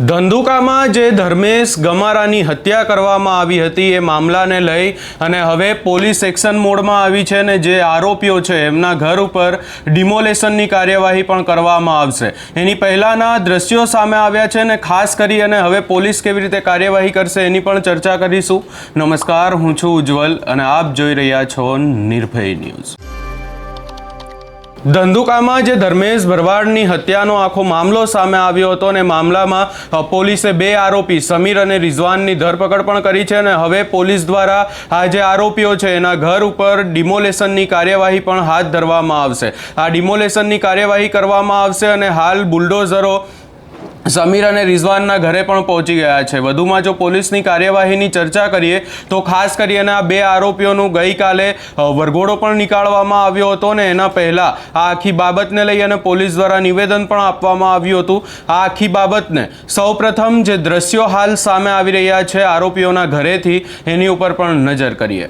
ધંધુકામાં જે ધર્મેશ ગમારાની હત્યા કરવામાં આવી હતી એ મામલાને લઈ અને હવે પોલીસ એક્શન મોડમાં આવી છે ને જે આરોપીઓ છે એમના ઘર ઉપર ડિમોલેશનની કાર્યવાહી પણ કરવામાં આવશે। એની પહેલાંના દ્રશ્યો સામે આવ્યા છે ને ખાસ કરી અને હવે પોલીસ કેવી રીતે કાર્યવાહી કરશે એની પણ ચર્ચા કરીશું। નમસ્કાર, હું છું ઉજ્જવલ અને આપ જોઈ રહ્યા છો નિર્ભય ન્યૂઝ। ધંધુકામાં જે ધર્મેશ ભરવાડની હત્યાનો આખો મામલો સામે આવ્યો હતો અને મામલામાં પોલીસે બે આરોપી સમીર અને રિઝવાનની ધરપકડ પણ કરી છે અને હવે પોલીસ દ્વારા આ જે આરોપીઓ છે એના ઘર ઉપર ડિમોલેશનની કાર્યવાહી પણ હાથ ધરવામાં આવશે। આ ડિમોલેશનની કાર્યવાહી કરવામાં આવશે અને હાલ બુલડોઝરો સમીર અને રિઝવાનના ઘરે પણ પહોંચી ગયા છે। વધુમાં જો પોલીસની કાર્યવાહીની ચર્ચા કરીએ તો ખાસ કરીને આ બે આરોપીઓનું ગઈકાલે વરઘોડો પણ નીકાળવામાં આવ્યો હતો ને એના પહેલાં આ આખી બાબતને લઈ અને પોલીસ દ્વારા નિવેદન પણ આપવામાં આવ્યું હતું। આ આખી બાબતને સૌપ્રથમ જે દ્રશ્યો હાલ સામે આવી રહ્યા છે આરોપીઓના ઘરેથી એની ઉપર પણ નજર કરીએ।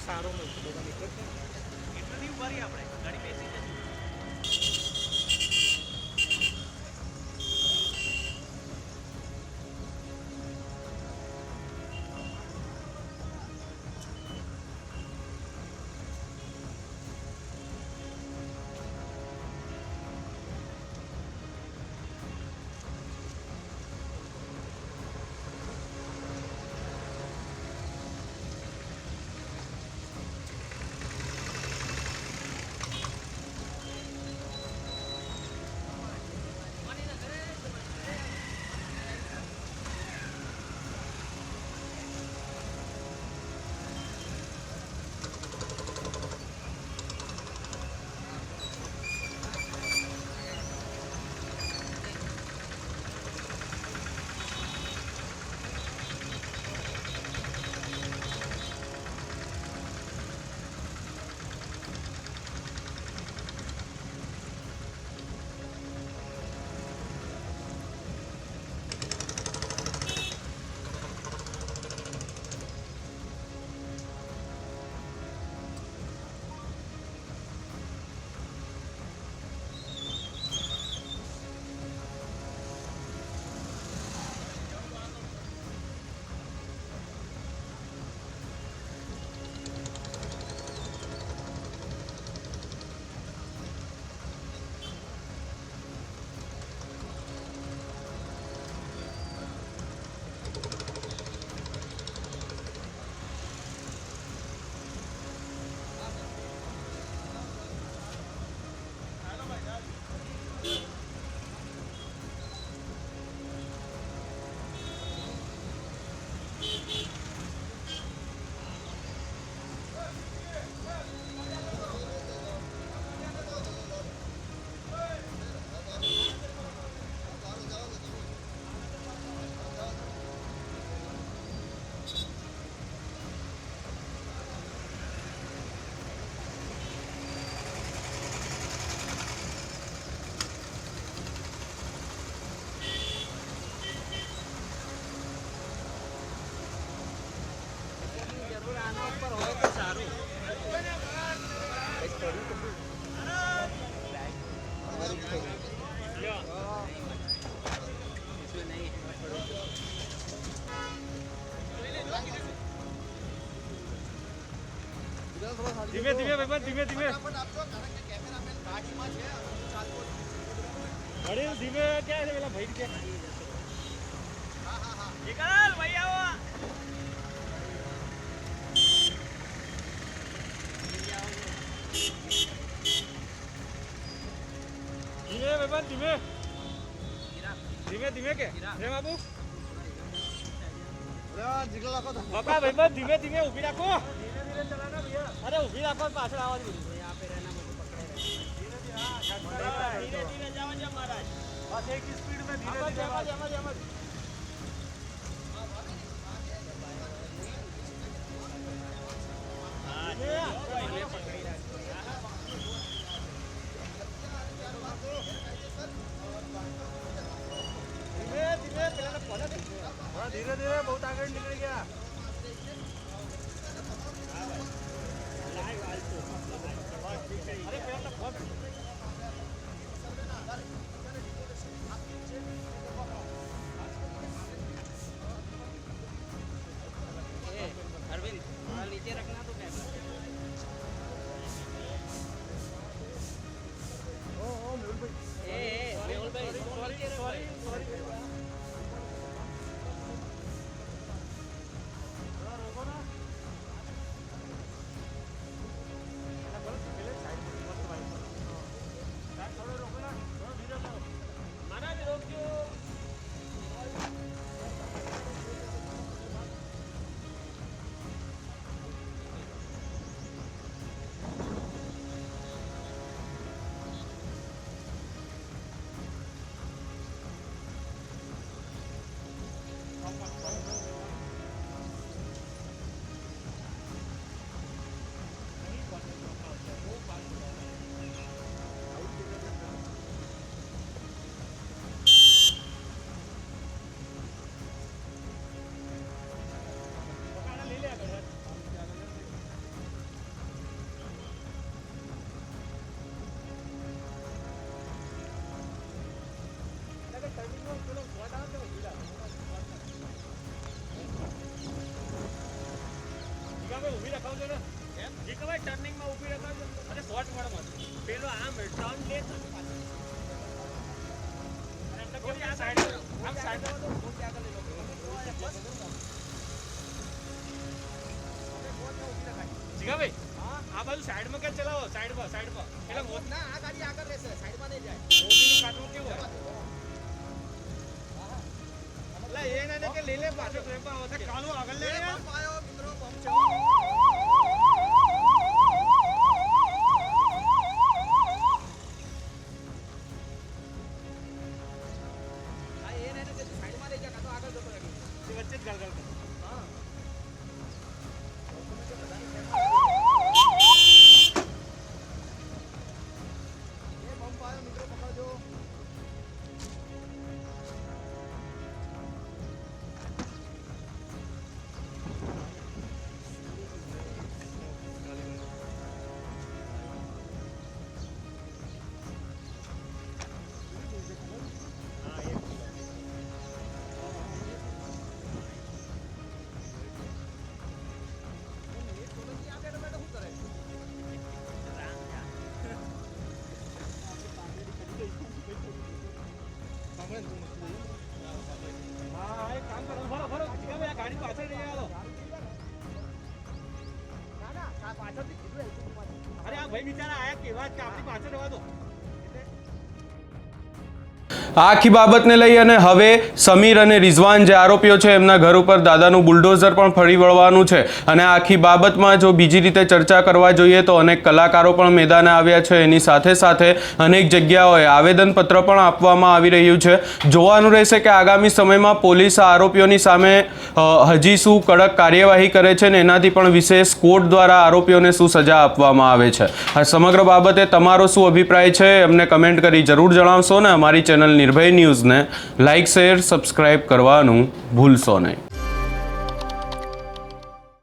સારો નથી બધા નીકળશે એટલું નહીં ઉભારી આપણે ગાડી બેસી જશે। ધીમે ધીમે ભાઈ ધીમે ધીમે અરે ધીમે ક્યાં છે પેલા ભાઈ કે નિકાલ ભાઈ આવો ધીમે ભાઈ ધીમે ધીમે ધીમે કે રે બાબુ પપ્પા ભાઈ ધીમે ધીમે ઊભી રાખો अरे उभी રાખો પાછળ આવવા દે यहाँ पे रहना मुझे पकड़े धीरे धीरे जाओ जा महाराज बस एक ही स्पीड में धीरे धीरे धीरे धीरे बहुत आगे निकल गया अरविंद थोड़ा नीचे रखना तो कैमरा मेहुल भाई सॉरी ઉભી રખાવજો ને એમ જે કવાય ટર્નિંગ માં ઉભી રખાવજો અને શોર્ટ વાળમાં પેલો આમ ટર્ન લે અને એમને કેમ આ સાઈડ આમ સાઈડ માં તો ફોન કે આગળ લઈ લો જીગા ભાઈ આ બાજુ સાઈડ માં કે ચલાવો સાઈડ પર એટલે મોત ના આ ગાડી આગળ રહેશે સાઈડ માં નહીં જાય મોબીનું કાટવું કેવું હોય એટલે એ ના કે લે પાછો ટ્રેન પર આવતા કાલો આગળ લે પંપ આયો મિત્રો પંપ છે વચ્ચે જ ગલગલ કરો હા એ પંપ આયો મિત્રો પકડજો આ આખી બાબતને લઈ અને હવે સમીર અને રિઝવાન જે આરોપીઓ છે એમના ઘર ઉપર દાદાનું બુલડોઝર પણ ફરી વળવાનું છે અને આ આખી બાબતમાં જો બીજી રીતે ચર્ચા કરવા જોઈએ તો અનેક કલાકારો પણ મેદાને આવ્યા છે એની સાથે સાથે અનેક જગ્યાઓએ આવેદનપત્ર પણ આપવામાં આવી રહ્યું છે જોવાનું રહેશે કે આગામી સમયમાં પોલીસ આ આરોપીઓની સામે હજી શું કડક કાર્યવાહી કરે છે ને એનાથી પણ વિશેષ કોર્ટ દ્વારા આરોપીઓને શું સજા આપવામાં આવે છે આ સમગ્ર બાબતે તમારો શું અભિપ્રાય છે અમને કમેન્ટ કરી જરૂર જણાવશો ને અમારી ચેનલ નિર્ભય ન્યૂઝને લાઇક શેર સબસ્ક્રાઇબ કરવાનું ભૂલશો નહીં.